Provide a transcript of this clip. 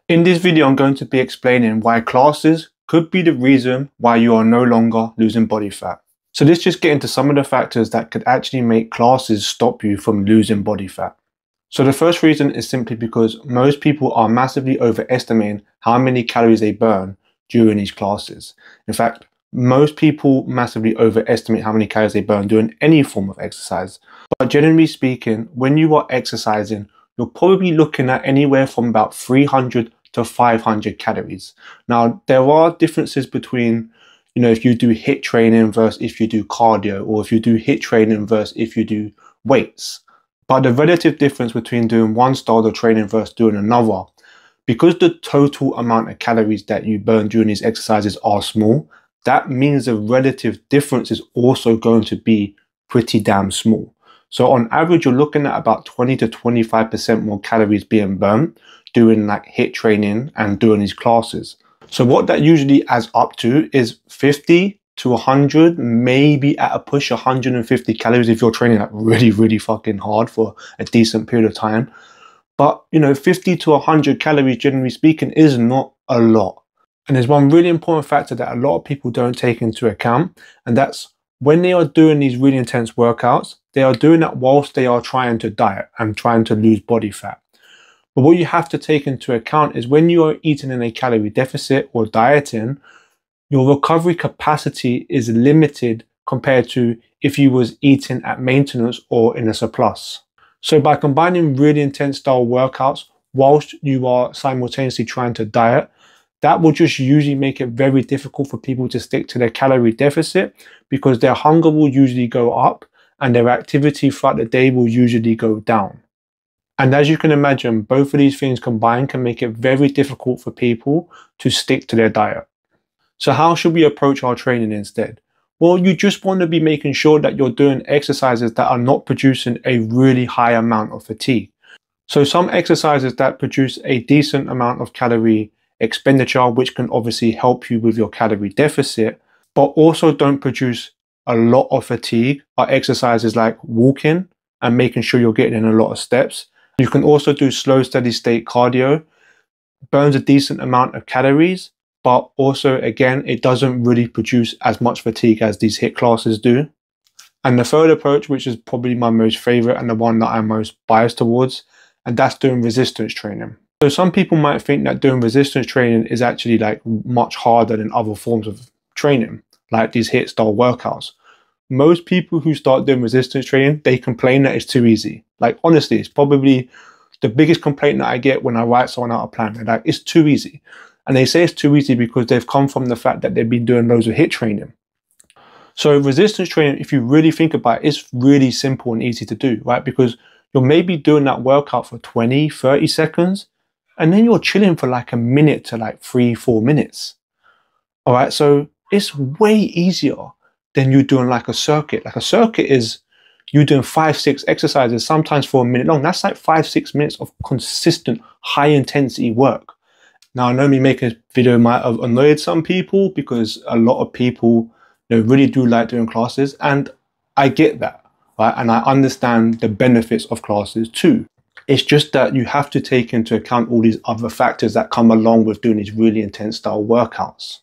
In this video, I'm going to be explaining why classes could be the reason why you are no longer losing body fat. So let's just get into some of the factors that could actually make classes stop you from losing body fat. So the first reason is simply because most people are massively overestimating how many calories they burn during these classes. In fact, most people massively overestimate how many calories they burn during any form of exercise. But generally speaking, when you are exercising, you're probably looking at anywhere from about 300 to 500 calories. Now, there are differences between, if you do HIIT training versus if you do cardio, or if you do HIIT training versus if you do weights. But the relative difference between doing one style of training versus doing another, because the total amount of calories that you burn during these exercises are small, that means the relative difference is also going to be pretty damn small. So on average, you're looking at about 20 to 25% more calories being burnt doing like HIIT training and doing these classes. So what that usually adds up to is 50 to 100, maybe at a push 150 calories if you're training like really fucking hard for a decent period of time. But 50 to 100 calories, generally speaking, is not a lot. And there's one really important factor that a lot of people don't take into account, and that's when they are doing these really intense workouts, they are doing that whilst they are trying to diet and trying to lose body fat. But what you have to take into account is when you are eating in a calorie deficit or dieting, your recovery capacity is limited compared to if you was eating at maintenance or in a surplus. So by combining really intense style workouts whilst you are simultaneously trying to diet, that will just usually make it very difficult for people to stick to their calorie deficit because their hunger will usually go up and their activity throughout the day will usually go down. And as you can imagine, both of these things combined can make it very difficult for people to stick to their diet. So how should we approach our training instead? Well, you just want to be making sure that you're doing exercises that are not producing a really high amount of fatigue. So some exercises that produce a decent amount of calorie expenditure, which can obviously help you with your calorie deficit, but also don't produce a lot of fatigue, are exercises like walking and making sure you're getting in a lot of steps. You can also do slow, steady state cardio, burns a decent amount of calories, but also, again, it doesn't really produce as much fatigue as these HIIT classes do. And the third approach, which is probably my most favorite and the one that I'm most biased towards, and that's doing resistance training. So some people might think that doing resistance training is actually like much harder than other forms of training, like these HIIT style workouts. Most people who start doing resistance training, they complain that it's too easy. Like, honestly, it's probably the biggest complaint that I get when I write someone out a plan. They're like, it's too easy. And they say it's too easy because they've come from the fact that they've been doing loads of HIIT training. So resistance training, if you really think about it, it's really simple and easy to do, right? Because you're maybe doing that workout for 20, 30 seconds, and then you're chilling for like a minute to like 3-4 minutes. All right, so it's way easier than you doing like a circuit. Like a circuit is you doing 5-6 exercises, sometimes for a minute long. That's like 5-6 minutes of consistent high intensity work. Now, I know me making this video might have annoyed some people because a lot of people really do like doing classes, and I get that, right? And I understand the benefits of classes too. It's just that you have to take into account all these other factors that come along with doing these really intense style workouts.